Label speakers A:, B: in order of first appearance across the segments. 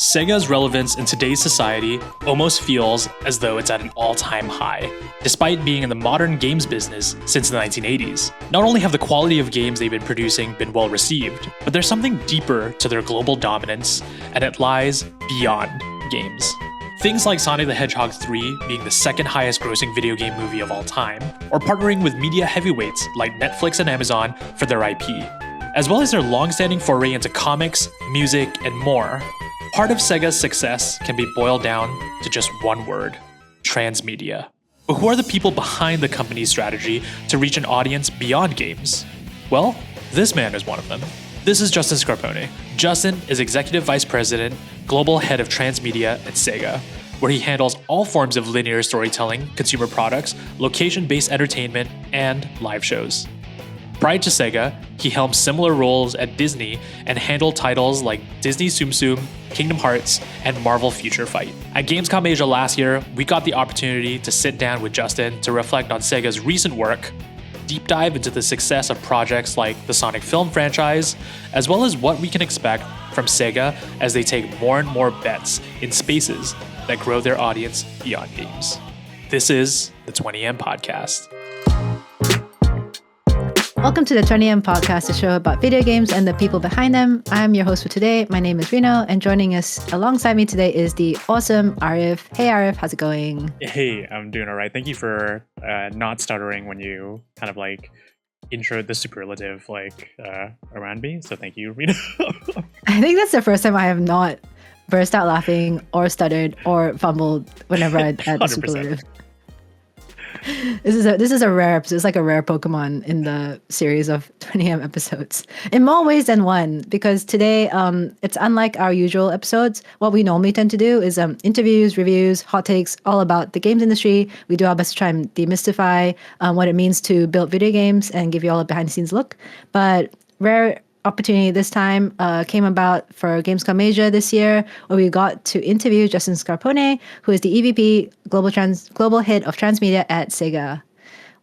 A: Sega's relevance in today's society almost feels as though it's at an all-time high, despite being in the modern games business since the 1980s. Not only have the quality of games they've been producing been well received, but there's something deeper to their global dominance, and it lies beyond games. Things like Sonic the Hedgehog 3 being the second highest grossing video game movie of all time, or partnering with media heavyweights like Netflix and Amazon for their IP, as well as their long-standing foray into comics, music, and more. Part of Sega's success can be boiled down to just one word: transmedia. But who are the people behind the company's strategy to reach an audience beyond games? Well, this man is one of them. This is Justin Scarpone. Justin is Executive Vice President, Global Head of Transmedia at Sega, where he handles all forms of linear storytelling, consumer products, location-based entertainment, and live shows. Prior to Sega, he helmed similar roles at Disney and handled titles like Disney Tsum Tsum, Kingdom Hearts, and Marvel Future Fight. At Gamescom Asia last year, we got the opportunity to sit down with Justin to reflect on Sega's recent work, deep dive into the success of projects like the Sonic film franchise, as well as what we can expect from Sega as they take more and more bets in spaces that grow their audience beyond games. This is the 20M Podcast.
B: Welcome to the 20M Podcast, a show about video games and the people behind them. I'm your host for today. My name is Rino, and joining us alongside me today is the awesome Arief. Hey Arief, how's it going?
A: Hey, I'm doing all right. Thank you for not stuttering when you kind of like introed the superlative around me. So thank you, Rino.
B: I think that's the first time I have not burst out laughing or stuttered or fumbled whenever I add the superlative. This is a rare episode. It's like a rare Pokemon in the series of 20M episodes in more ways than one, because today it's unlike our usual episodes. What we normally tend to do is interviews, reviews, hot takes, all about the games industry. We do our best to try and demystify what it means to build video games and give you all a behind the scenes look. But rare opportunity this time came about for Gamescom Asia this year, where we got to interview Justin Scarpone, who is the EVP, Global Head of Transmedia at Sega.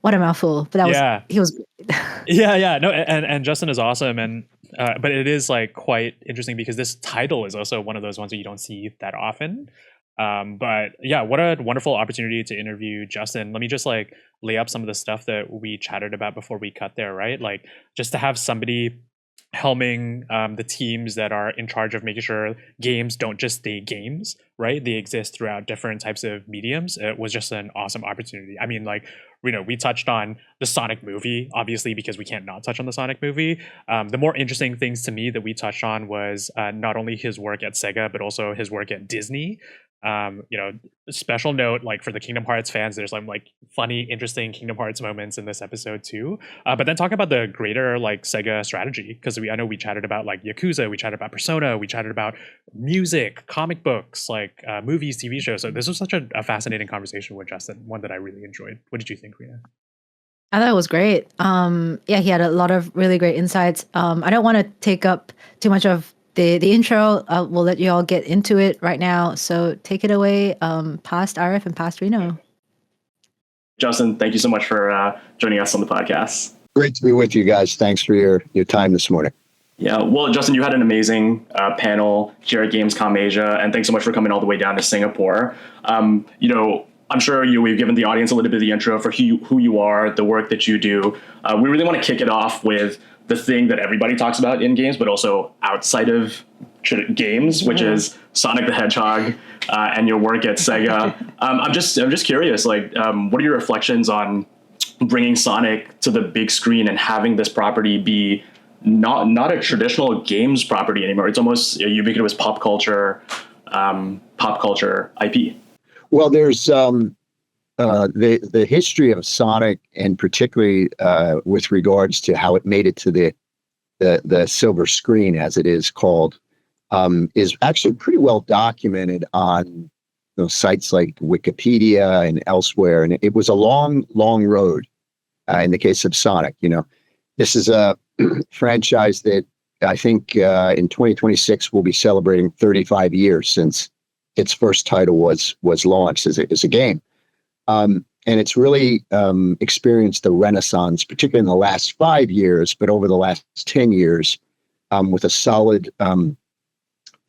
B: What a mouthful! But he was.
A: No, and Justin is awesome, and but it is like quite interesting because this title is also one of those ones that you don't see that often. But yeah, what a wonderful opportunity to interview Justin. Let me just like lay up some of the stuff that we chatted about before we cut there, right? Like just to have somebody helming the teams that are in charge of making sure games don't just stay games, right? They exist throughout different types of mediums. It was just an awesome opportunity. I mean, like, we touched on the Sonic movie, obviously, because we can't not touch on the Sonic movie. The more interesting things to me that we touched on was not only his work at Sega, but also his work at Disney. Special note, like for the Kingdom Hearts fans, there's some like funny, interesting Kingdom Hearts moments in this episode too. But then talk about the greater like Sega strategy, because I know we chatted about like Yakuza, we chatted about Persona, we chatted about music, comic books, like movies, TV shows. So this was such a fascinating conversation with Justin, one that I really enjoyed. What did you think, Rina?
B: I thought it was great. He had a lot of really great insights. I don't want to take up too much of the intro. We'll let you all get into it right now. So take it away, past Arief and past Rino.
C: Justin, thank you so much for joining us on the podcast.
D: Great to be with you guys. Thanks for your time this morning.
C: Yeah, well, Justin, you had an amazing panel here at Gamescom Asia, and thanks so much for coming all the way down to Singapore. I'm sure we've given the audience a little bit of the intro for who you are, the work that you do. We really want to kick it off with the thing that everybody talks about in games, but also outside of games, which is Sonic the Hedgehog and your work at Sega. I'm just curious, like, what are your reflections on bringing Sonic to the big screen and having this property be not a traditional games property anymore? It's almost a ubiquitous pop culture IP. Well,
D: there's the history of Sonic, and particularly with regards to how it made it to the silver screen, as it is called, is actually pretty well documented on sites like Wikipedia and elsewhere. And it was a long road in the case of Sonic. This is a franchise that I think in 2026 will be celebrating 35 years since its first title was launched as a game. And it's really experienced a renaissance, particularly in the last 5 years, but over the last 10 years, with a solid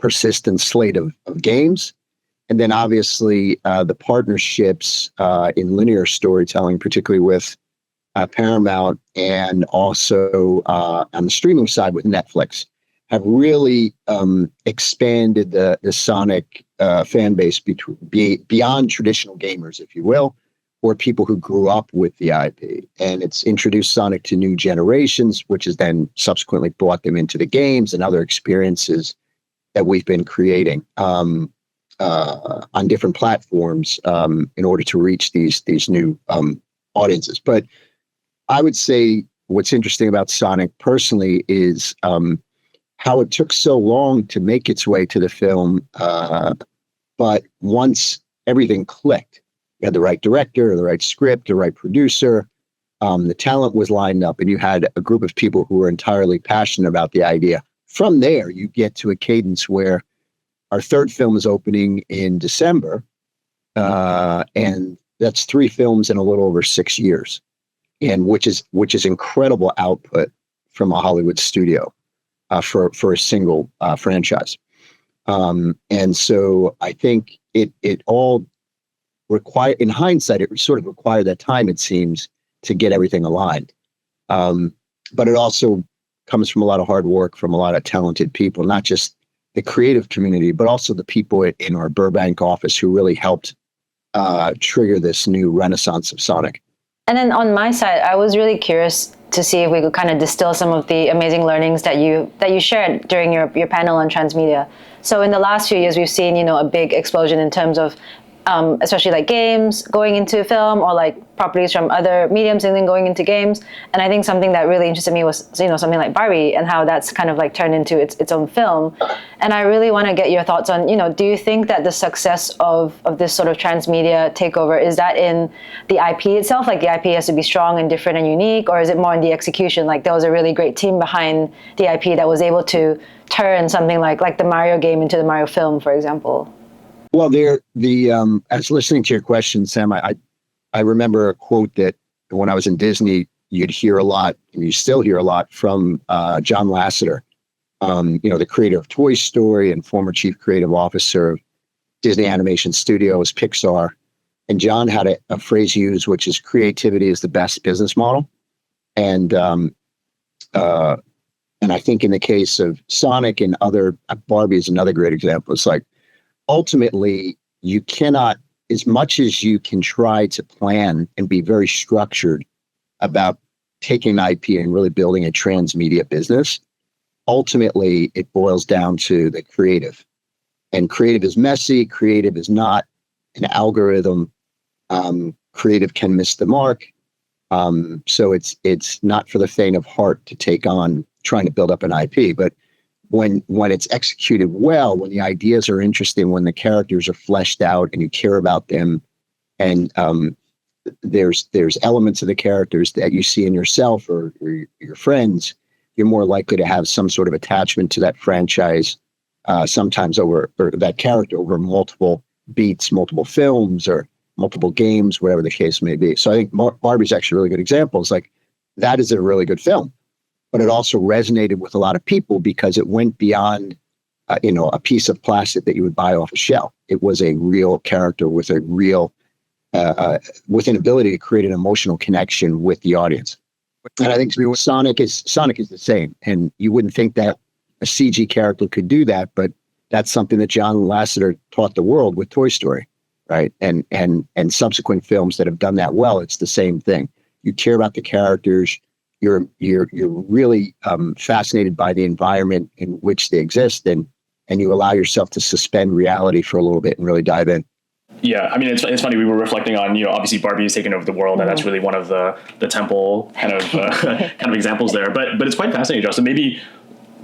D: persistent slate of games. And then obviously the partnerships in linear storytelling, particularly with Paramount, and also on the streaming side with Netflix, have really expanded the Sonic fan base beyond traditional gamers, if you will, or people who grew up with the IP. And it's introduced Sonic to new generations, which has then subsequently brought them into the games and other experiences that we've been creating on different platforms in order to reach these new audiences. But I would say what's interesting about Sonic personally is how it took so long to make its way to the film. But once everything clicked, you had the right director, the right script, the right producer, the talent was lined up, and you had a group of people who were entirely passionate about the idea. From there, you get to a cadence where our third film is opening in December, and that's 3 films in a little over 6 years, and which is incredible output from a Hollywood studio for a single franchise. And so I think it all require, in hindsight, it sort of required that time, it seems, to get everything aligned. But it also comes from a lot of hard work from a lot of talented people, not just the creative community, but also the people in our Burbank office who really helped trigger this new renaissance of Sonic.
E: And then on my side, I was really curious to see if we could kind of distill some of the amazing learnings that you shared during your panel on transmedia. So in the last few years, we've seen, a big explosion in terms of especially like games going into film, or like properties from other mediums and then going into games. And I think something that really interested me was, something like Barbie and how that's kind of like turned into its own film. And I really want to get your thoughts on, do you think that the success of this sort of transmedia takeover, is that in the IP itself? Like the IP has to be strong and different and unique, or is it more in the execution? Like there was a really great team behind the IP that was able to turn something like the Mario game into the Mario film, for example?
D: Well, as listening to your question, Sam, I remember a quote that when I was in Disney, you'd hear a lot, and you still hear a lot from John Lasseter, the creator of Toy Story and former chief creative officer of Disney Animation Studios, Pixar. And John had a phrase used, which is creativity is the best business model. And I think in the case of Sonic and Barbie is another great example. It's like, ultimately, you cannot, as much as you can try to plan and be very structured about taking IP and really building a transmedia business, ultimately it boils down to the creative. And creative is messy. Creative is not an algorithm. Creative can miss the mark. So it's not for the faint of heart to take on trying to build up an IP. But when it's executed well, when the ideas are interesting, when the characters are fleshed out and you care about them, and there's elements of the characters that you see in yourself or your friends, you're more likely to have some sort of attachment to that franchise, sometimes or that character over multiple beats, multiple films, or multiple games, whatever the case may be. So I think Barbie's actually a really good example. It's like, that is a really good film. But it also resonated with a lot of people because it went beyond, a piece of plastic that you would buy off a shelf. It was a real character with a real, with an ability to create an emotional connection with the audience. And I think Sonic is the same. And you wouldn't think that a CG character could do that, but that's something that John Lasseter taught the world with Toy Story, right? And subsequent films that have done that well. It's the same thing. You care about the characters. You're really fascinated by the environment in which they exist, and you allow yourself to suspend reality for a little bit and really dive in.
C: Yeah, I mean, it's funny. We were reflecting on, obviously Barbie is taking over the world, and that's really one of the temple kind of examples there. But it's quite fascinating, Justin. Maybe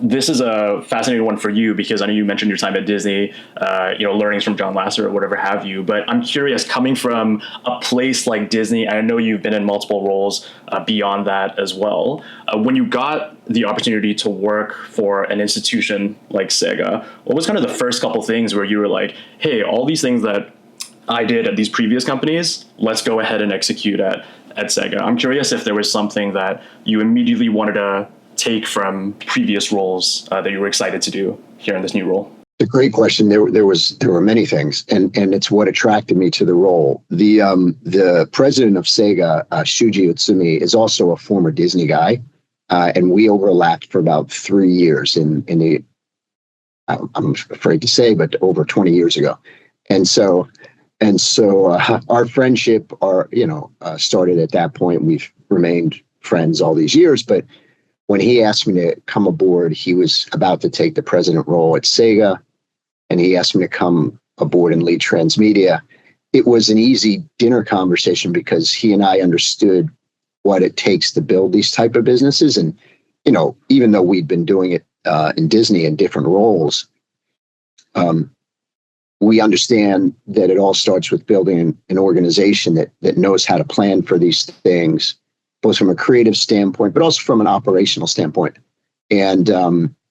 C: this is a fascinating one for you because I know you mentioned your time at Disney, learnings from John Lasseter or whatever have you. But I'm curious, coming from a place like Disney, I know you've been in multiple roles beyond that as well. When you got the opportunity to work for an institution like SEGA, what was kind of the first couple things where you were like, hey, all these things that I did at these previous companies, let's go ahead and execute at SEGA? I'm curious if there was something that you immediately wanted to take from previous roles that you were excited to do here in this new role.
D: a great question. There were many things, and it's what attracted me to the role. The president of Sega, Shuji Utsumi, is also a former Disney guy, and we overlapped for about 3 years in the. I'm afraid to say, but over 20 years ago, and so our friendship, started at that point. We've remained friends all these years, but when he asked me to come aboard, he was about to take the president role at Sega. And he asked me to come aboard and lead transmedia. It was an easy dinner conversation because he and I understood what it takes to build these type of businesses. And, even though we'd been doing it in Disney in different roles, we understand that it all starts with building an organization that knows how to plan for these things, both from a creative standpoint, but also from an operational standpoint. And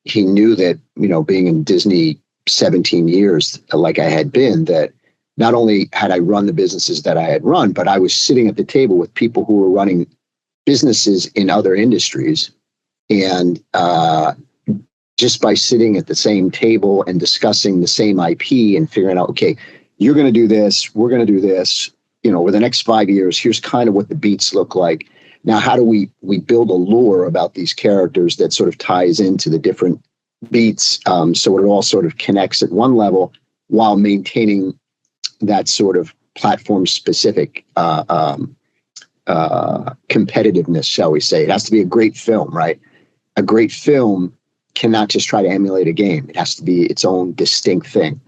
D: he knew that, being in Disney 17 years, like I had been, that not only had I run the businesses that I had run, but I was sitting at the table with people who were running businesses in other industries. And just by sitting at the same table and discussing the same IP and figuring out, okay, you're going to do this, we're going to do this, over the next 5 years, here's kind of what the beats look like. Now, how do we build a lore about these characters that sort of ties into the different beats, so it all sort of connects at one level while maintaining that sort of platform specific competitiveness, shall we say. It has to be a great film, right? A great film cannot just try to emulate a game. It has to be its own distinct thing,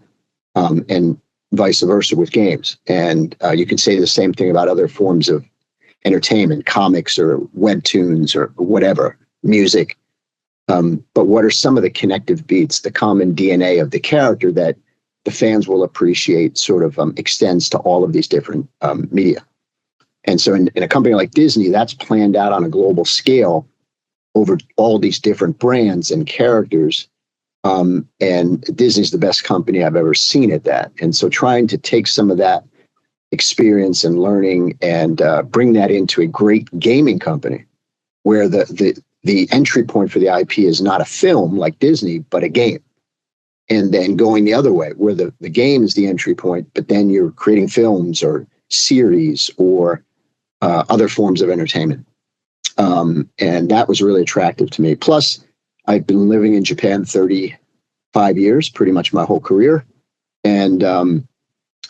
D: and vice versa with games. And you can say the same thing about other forms of entertainment, comics or webtoons or whatever, music. But what are some of the connective beats, the common DNA of the character that the fans will appreciate sort of extends to all of these different media? And so in a company like Disney, that's planned out on a global scale over all these different brands and characters. And Disney's the best company I've ever seen at that. And so trying to take some of that experience and learning and bring that into a great gaming company where the entry point for the IP is not a film like Disney, but a game. And then going the other way, where the game is the entry point, but then you're creating films or series or other forms of entertainment. And that was really attractive to me. Plus, I've been living in Japan 35 years, pretty much my whole career. And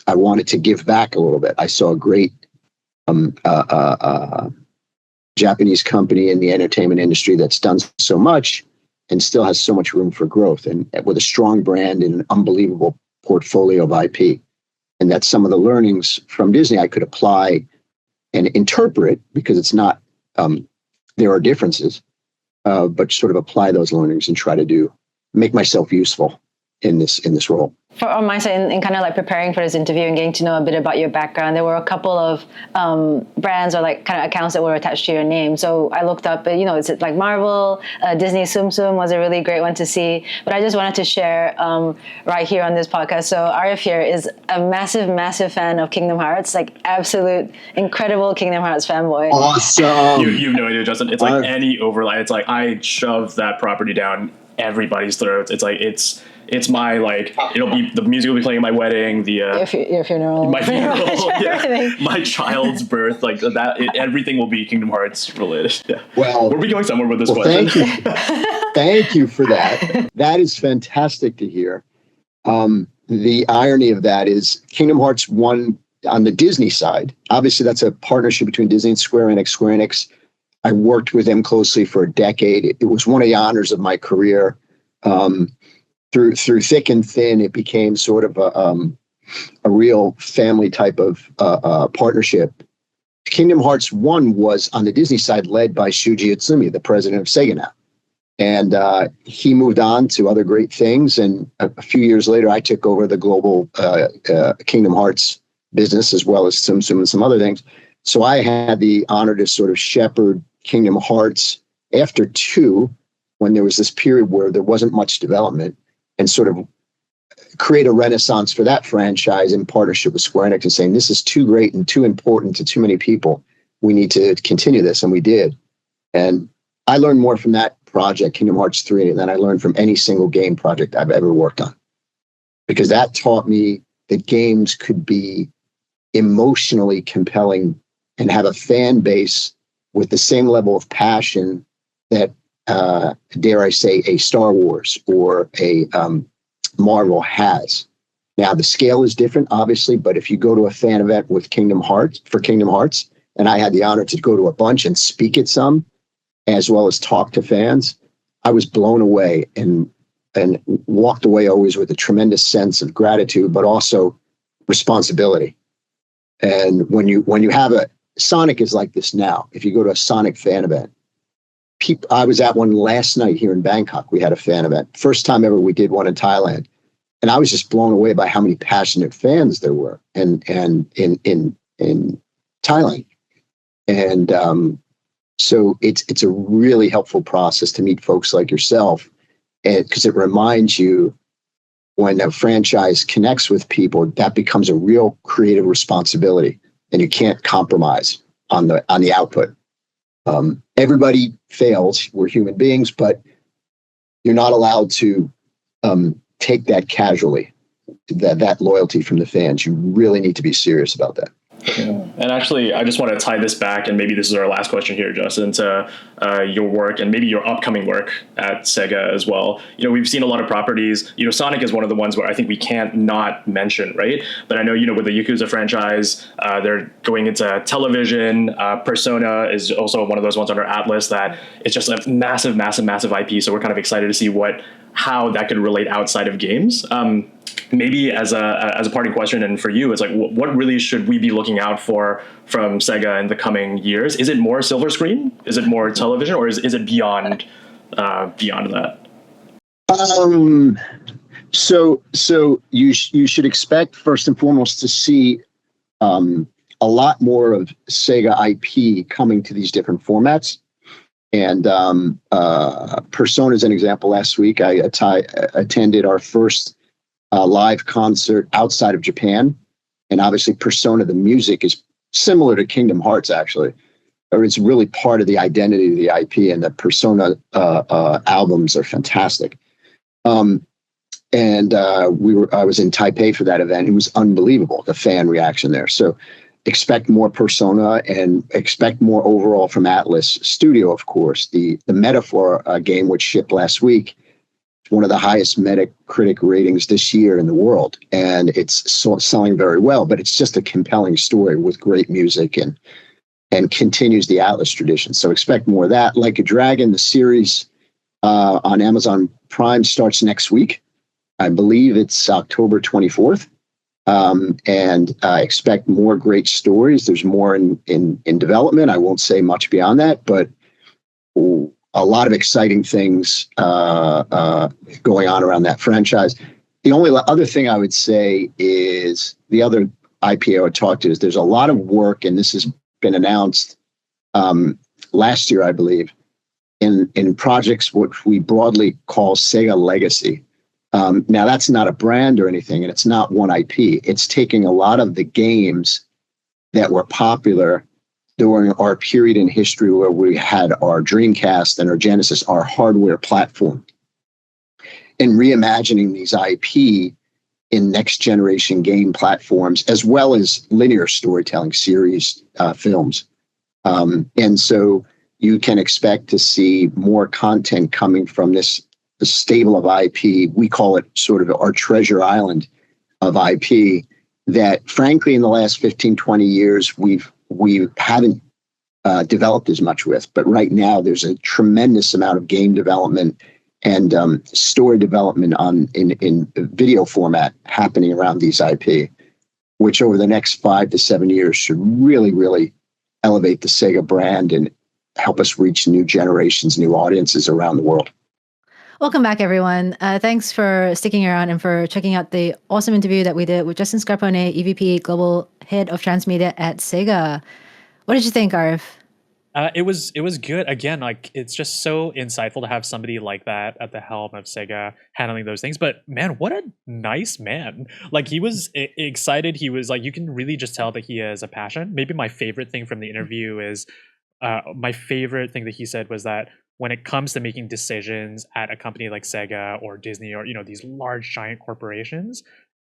D: I wanted to give back a little bit. I saw a great Japanese company in the entertainment industry that's done so much and still has so much room for growth, and with a strong brand and an unbelievable portfolio of IP. And that's some of the learnings from Disney I could apply and interpret, because it's not, there are differences, but sort of apply those learnings and try to make myself useful in this role.
E: On my side, in kind of like preparing for this interview and getting to know a bit about your background, there were a couple of brands or like kind of accounts that were attached to your name. So I looked up, it's like Marvel, Disney Tsum Tsum was a really great one to see. But I just wanted to share right here on this podcast. So Arief here is a massive, massive fan of Kingdom Hearts, like absolute incredible Kingdom Hearts fanboy.
D: Awesome.
C: You have no idea, Justin. It's like any overlay. It's like I shove that property down everybody's throats. It's like it's my, like, it'll be, the music will be playing at my wedding,
E: your funeral,
C: my funeral,
E: yeah,
C: my child's birth, like that. Everything will be Kingdom Hearts related. Yeah.
D: Well,
C: we're going somewhere with this question.
D: Thank you, thank you for that. That is fantastic to hear. The irony of that is Kingdom Hearts 1 on the Disney side. Obviously, that's a partnership between Disney and Square Enix. Square Enix, I worked with them closely for a decade. It was one of the honors of my career. Through thick and thin, it became sort of a real family type of partnership. Kingdom Hearts 1 was on the Disney side led by Shuji Utsumi, the president of SEGA now. And he moved on to other great things. And a few years later, I took over the global Kingdom Hearts business, as well as Tsum Tsum and some other things. So I had the honor to sort of shepherd Kingdom Hearts after 2, when there was this period where there wasn't much development, and sort of create a renaissance for that franchise in partnership with Square Enix and saying, this is too great and too important to too many people. We need to continue this. And we did. And I learned more from that project, Kingdom Hearts 3, than I learned from any single game project I've ever worked on. because that taught me that games could be emotionally compelling and have a fan base with the same level of passion that, dare I say, a Star Wars or a Marvel has. Now, the scale is different, obviously, but if you go to a fan event with Kingdom Hearts, and I had the honor to go to a bunch and speak at some, as well as talk to fans, I was blown away and walked away always with a tremendous sense of gratitude, but also responsibility. And when you have Sonic is like this now. If you go to a Sonic fan event, I was at one last night here in Bangkok. We had a fan event. First time ever we did one in Thailand. And I was just blown away by how many passionate fans there were and in Thailand. And so it's a really helpful process to meet folks like yourself, because it reminds you, when a franchise connects with people, that becomes a real creative responsibility, and you can't compromise on the output. Everybody fails. We're human beings, but you're not allowed to take that casually, that loyalty from the fans. You really need to be serious about that.
C: Yeah. And actually, I just want to tie this back, and maybe this is our last question here, Justin, to your work and maybe your upcoming work at SEGA as well. We've seen a lot of properties. Sonic is one of the ones where I think we can't not mention, right? But I know, with the Yakuza franchise, they're going into television. Persona is also one of those ones under Atlas that it's just a massive, massive, massive IP. So we're kind of excited to see how that could relate outside of games. Maybe as a parting question, and for you, it's like, what really should we be looking out for from SEGA in the coming years? Is it more silver screen? Is it more television, or is it beyond that?
D: So you should expect, first and foremost, to see a lot more of SEGA IP coming to these different formats. And Persona is an example. Last week, I attended our first live concert outside of Japan. And obviously, Persona, the music, is similar to Kingdom Hearts, actually. Or it's really part of the identity of the IP, and the Persona albums are fantastic. I was in Taipei for that event. It was unbelievable, the fan reaction there. So expect more Persona and expect more overall from Atlas Studio, of course. The Metaphor game, which shipped last week, one of the highest Metacritic ratings this year in the world. And it's selling very well, but it's just a compelling story with great music and continues the Atlas tradition. So expect more of that. Like a Dragon, the series on Amazon Prime starts next week. I believe it's October 24th. And I expect more great stories. There's more in development. I won't say much beyond that, but a lot of exciting things going on around that franchise. The only other thing I would say is the other IP I would talk to is there's a lot of work, and this has been announced last year, I believe, in projects which we broadly call SEGA Legacy. Now, that's not a brand or anything, and it's not one IP. It's taking a lot of the games that were popular during our period in history where we had our Dreamcast and our Genesis, our hardware platform, and reimagining these IP in next generation game platforms, as well as linear storytelling series, films. And so you can expect to see more content coming from this stable of IP. We call it sort of our treasure island of IP that, frankly, in the last 15, 20 years, we haven't developed as much with. But right now, there's a tremendous amount of game development and story development in video format happening around these IP, which over the next 5 to 7 years should really, really elevate the SEGA brand and help us reach new generations, new audiences around the world.
B: Welcome back, everyone. Thanks for sticking around and for checking out the awesome interview that we did with Justin Scarpone, EVP, Global Head of Transmedia at SEGA. What did you think, Arief?
A: It was good. Again, like, it's just so insightful to have somebody like that at the helm of SEGA handling those things. But man, what a nice man. Like, he was excited. He was like, you can really just tell that he has a passion. Maybe my favorite thing from the interview is my favorite thing that he said was that when it comes to making decisions at a company like Sega or Disney or these large giant corporations,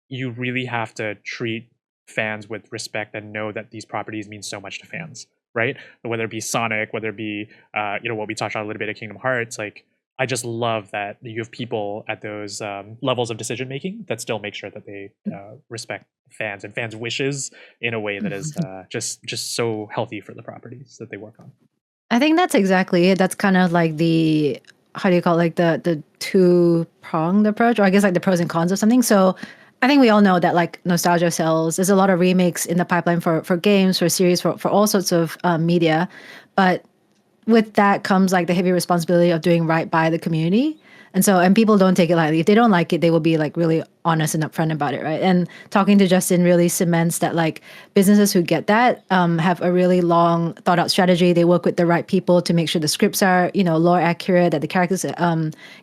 A: you really have to treat fans with respect and know that these properties mean so much to fans, right? Whether it be Sonic, whether it be what we touched on a little bit of Kingdom Hearts, like I just love that you have people at those levels of decision making that still make sure that they respect fans and fans' wishes in a way that is just so healthy for the properties that they work on.
B: I think that's exactly it. That's kind of like the, how do you call it, like the two-pronged approach, or I guess like the pros and cons of something. So I think we all know that like nostalgia sells. There's a lot of remakes in the pipeline for games, for series, for all sorts of media. But with that comes like the heavy responsibility of doing right by the community. And people don't take it lightly. If they don't like it, they will be like really honest and upfront about it, right? And talking to Justin really cements that like businesses who get that have a really long thought out strategy. They work with the right people to make sure the scripts are, lore accurate, that the characters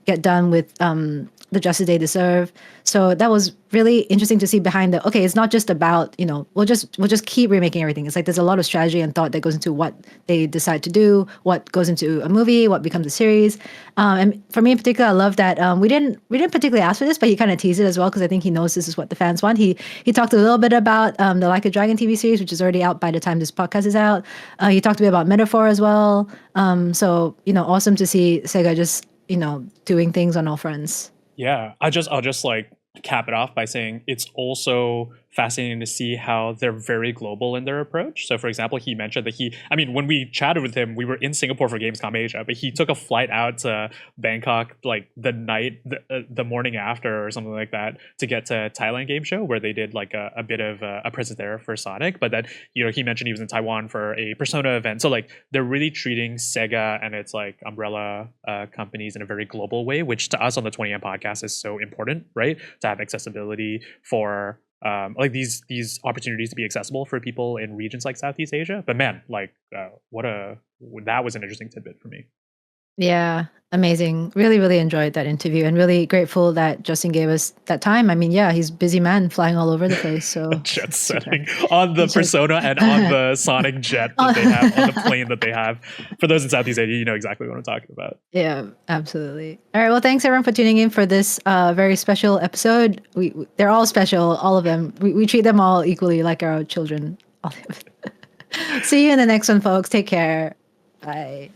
B: get done with the justice they deserve. So that was really interesting to see behind okay, it's not just about, we'll just keep remaking everything. It's like there's a lot of strategy and thought that goes into what they decide to do, what goes into a movie, what becomes a series. And for me in particular, I love that we didn't particularly ask for this, but he kind of teased it as well, because I think he knows this is what the fans want. He talked a little bit about the Like a Dragon TV series, which is already out by the time this podcast is out. He talked a bit about Metaphor as well. So awesome to see Sega just doing things on all fronts.
A: Yeah, I'll just like cap it off by saying it's also fascinating to see how they're very global in their approach. So for example, he mentioned that when we chatted with him, we were in Singapore for Gamescom Asia, but he took a flight out to Bangkok like the morning after or something like that to get to Thailand Game Show, where they did like a bit of a presence there for Sonic. But then he mentioned he was in Taiwan for a Persona event. So like they're really treating Sega and its like umbrella companies in a very global way, which to us on the 20M podcast is so important, right? To have accessibility for like these opportunities to be accessible for people in regions like Southeast Asia. But man, like that was an interesting tidbit for me.
B: Yeah, amazing. Really, really enjoyed that interview, and really grateful that Justin gave us that time. I mean, yeah, he's a busy man flying all over the place. So
A: jet setting on the Persona and on the Sonic jet that they have, on the plane that they have. For those in Southeast Asia, you know exactly what I'm talking about.
B: Yeah, absolutely. All right. Well, thanks everyone for tuning in for this very special episode. They're all special, all of them. We treat them all equally, like our children. See you in the next one, folks. Take care. Bye.